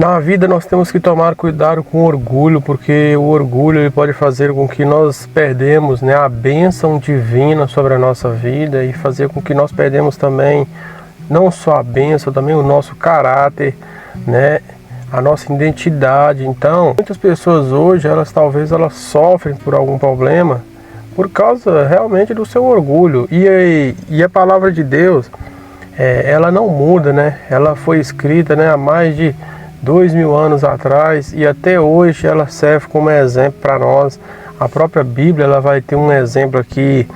Na vida nós temos que tomar cuidado com o orgulho, porque o orgulho ele pode fazer com que nós perdemos, né, a bênção divina sobre a nossa vida e fazer com que nós perdemos também não só a bênção, também o nosso caráter, né, a nossa identidade. Então, muitas pessoas hoje, talvez elas sofrem por algum problema por causa realmente do seu orgulho. E a palavra de Deus, ela não muda, né? Ela foi escrita, né, há mais de 2000 anos atrás e até hoje ela serve como exemplo para nós. A própria Bíblia ela vai ter um exemplo aqui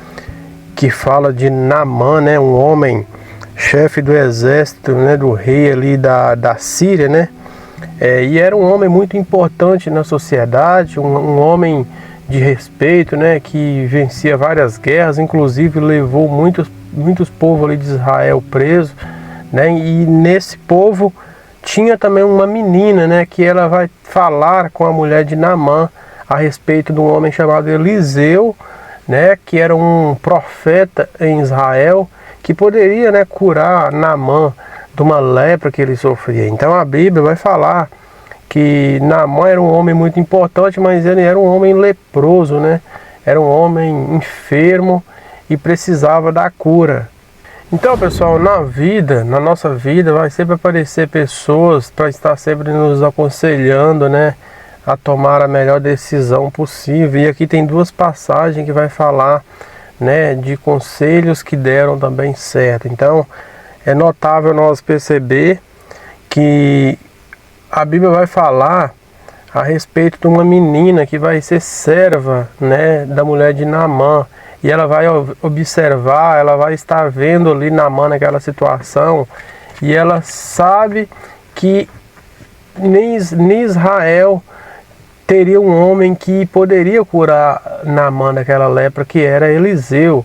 que fala de Naamã, né, um homem chefe do exército, né, do rei ali da Síria, né? E era um homem muito importante na sociedade, um homem de respeito, né, que vencia várias guerras, inclusive levou muitos povos ali de Israel presos, né? E nesse povo tinha também uma menina, né, que ela vai falar com a mulher de Naamã a respeito de um homem chamado Eliseu, né, que era um profeta em Israel, que poderia, né, curar Naamã de uma lepra que ele sofria. Então a Bíblia vai falar que Naamã era um homem muito importante, mas ele era um homem leproso, né? Era um homem enfermo e precisava da cura. Então, pessoal, na nossa vida, vai sempre aparecer pessoas para estar sempre nos aconselhando, né, a tomar a melhor decisão possível. E aqui tem duas passagens que vai falar, né, de conselhos que deram também certo. Então, é notável nós perceber que a Bíblia vai falar a respeito de uma menina que vai ser serva, né, da mulher de Naamã. E ela vai observar, ela vai estar vendo ali Naamã naquela situação. E ela sabe que nem Israel teria um homem que poderia curar Naamã daquela lepra, que era Eliseu.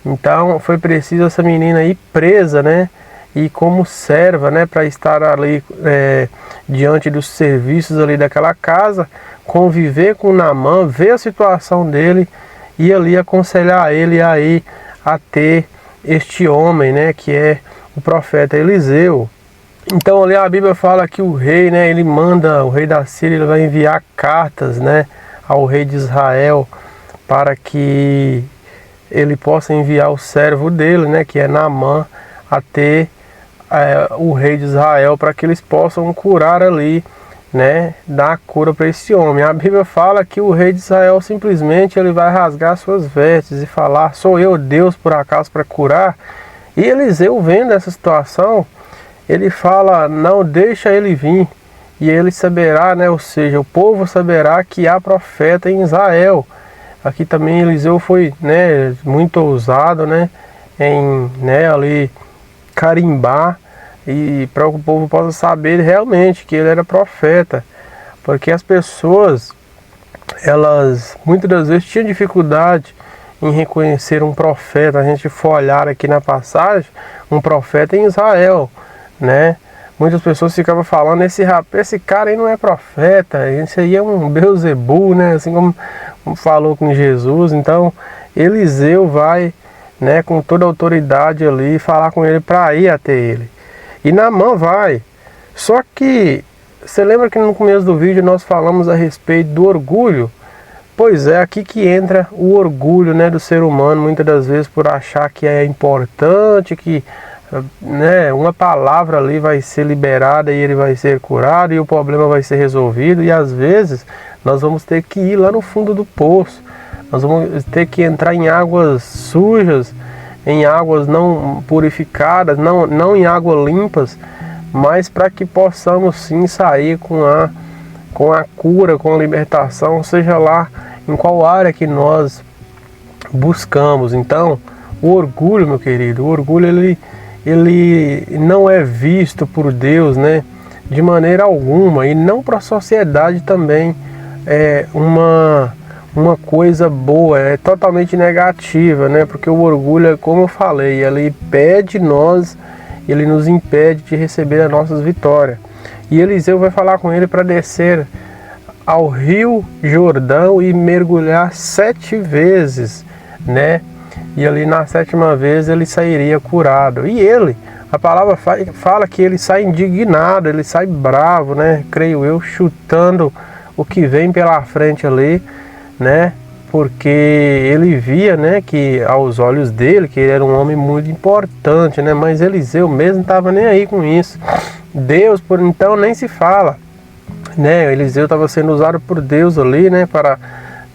Então foi preciso essa menina ir presa, né? E como serva, né, para estar ali diante dos serviços ali daquela casa, conviver com Naamã, ver a situação dele e ali aconselhar ele aí a ter este homem, né, que é o profeta Eliseu. Então ali a Bíblia fala que o rei, né, ele manda, o rei da Síria, ele vai enviar cartas, né, ao rei de Israel para que ele possa enviar o servo dele, né, que é Naamã, até o rei de Israel, para que eles possam curar ali, né, dar cura para esse homem. A Bíblia fala que o rei de Israel simplesmente ele vai rasgar suas vestes e falar: sou eu Deus por acaso para curar? E Eliseu, vendo essa situação, ele fala: não, deixa ele vir e ele saberá, né, ou seja, o povo saberá que há profeta em Israel. Aqui também Eliseu foi, né, muito ousado, né, em, né, ali carimbar e para que o povo possa saber realmente que ele era profeta, porque as pessoas, elas muitas das vezes tinham dificuldade em reconhecer um profeta. A gente for olhar aqui na passagem, um profeta em Israel, né? Muitas pessoas ficavam falando: esse cara aí não é profeta, esse aí é um Beuzebu, né? Assim como falou com Jesus. Então Eliseu vai, né, com toda a autoridade ali, falar com ele para ir até ele. E Naamã vai. Só que você lembra que no começo do vídeo nós falamos a respeito do orgulho? Pois é, aqui que entra o orgulho, né, do ser humano, muitas das vezes por achar que é importante, que, né, uma palavra ali vai ser liberada e ele vai ser curado e o problema vai ser resolvido. E às vezes nós vamos ter que ir lá no fundo do poço. Nós vamos ter que entrar em águas sujas, em águas não purificadas, não em águas limpas, mas para que possamos sim sair com a cura, com a libertação, seja lá em qual área que nós buscamos. Então, o orgulho, meu querido, o orgulho ele não é visto por Deus, né, de maneira alguma, e não para a sociedade também é uma coisa boa, é totalmente negativa, né? Porque o orgulho, como eu falei, ele impede nós, ele nos impede de receber as nossas vitórias. E Eliseu vai falar com ele para descer ao rio Jordão e mergulhar 7 vezes, né? E ali na 7ª vez ele sairia curado. E ele, a palavra fala que ele sai indignado, ele sai bravo, né? Creio eu, chutando o que vem pela frente ali, né? Porque ele via, né, que aos olhos dele, que ele era um homem muito importante, né? Mas Eliseu mesmo não estava nem aí com isso. Deus, por então, nem se fala, né? Eliseu estava sendo usado por Deus ali, né, para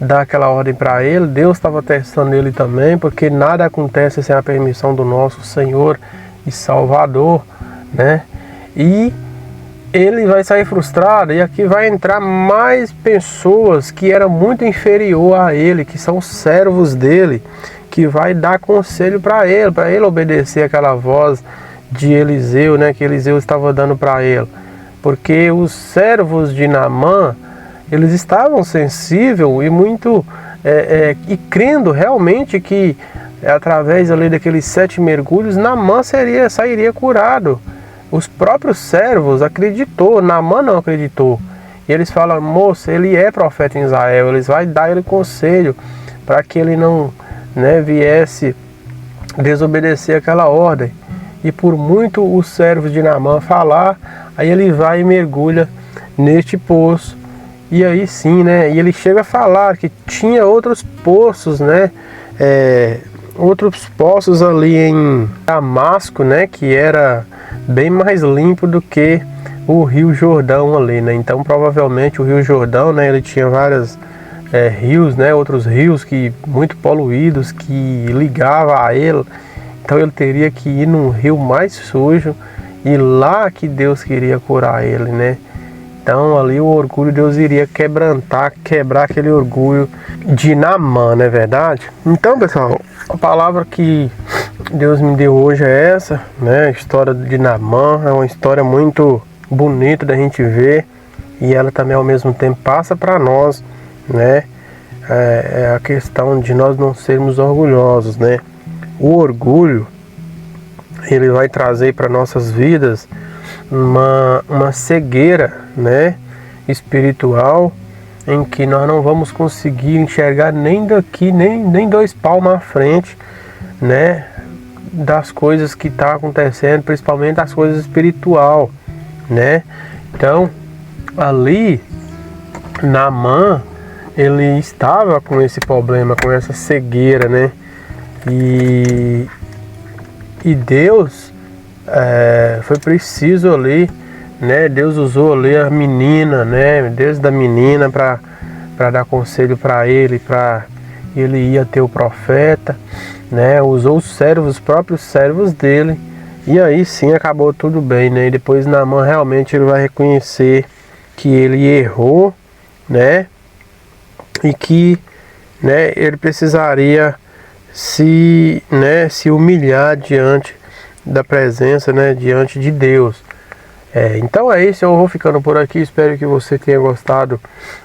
dar aquela ordem para ele. Deus estava testando ele também, porque nada acontece sem a permissão do nosso Senhor e Salvador, né? E ele vai sair frustrado, e aqui vai entrar mais pessoas que eram muito inferior a ele, que são servos dele, que vai dar conselho para ele obedecer aquela voz de Eliseu, né, que Eliseu estava dando para ele. Porque os servos de Naamã, eles estavam sensíveis e muito e crendo realmente que através ali daqueles 7 mergulhos Naamã sairia curado. Os próprios servos acreditou, Naamã não acreditou. E eles falam: moça, ele é profeta em Israel, eles vão dar ele conselho para que ele não, né, viesse desobedecer aquela ordem. E por muito os servos de Naamã falar, aí ele vai e mergulha neste poço. E aí sim, né, e ele chega a falar que tinha outros poços, né, outros poços ali em Damasco, né, que era bem mais limpo do que o Rio Jordão ali, né? Então provavelmente o Rio Jordão, né, ele tinha vários rios, né, outros rios que muito poluídos que ligava a ele. Então ele teria que ir num rio mais sujo, e lá que Deus queria curar ele, né? Então ali o orgulho, Deus iria quebrar aquele orgulho de Naamã, não é verdade? Então, pessoal, a palavra que Deus me deu hoje é essa, né? A história de Naamã é uma história muito bonita da gente ver, e ela também ao mesmo tempo passa para nós, né? É a questão de nós não sermos orgulhosos, né? O orgulho, ele vai trazer para nossas vidas uma cegueira, né, espiritual, em que nós não vamos conseguir enxergar nem daqui, nem 2 palmos à frente, né, das coisas que estão acontecendo, principalmente as coisas espiritual, né? Então, ali, Naamã, ele estava com esse problema, com essa cegueira, né? E Deus, foi preciso ali, né? Deus usou ali a menina, né? Deus da menina para dar conselho para ele ia ter o profeta, né? Usou os próprios servos dele, e aí sim acabou tudo bem, né? E depois Naamã realmente ele vai reconhecer que ele errou, né? E que, né, ele precisaria se humilhar diante da presença, né, diante de Deus. Então é isso, eu vou ficando por aqui, espero que você tenha gostado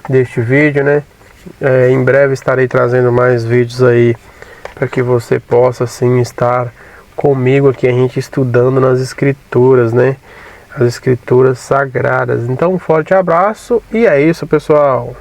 deste vídeo, né? Em breve estarei trazendo mais vídeos aí para que você possa assim estar comigo aqui, a gente estudando nas escrituras, né? As escrituras sagradas. Então um forte abraço, e é isso, pessoal.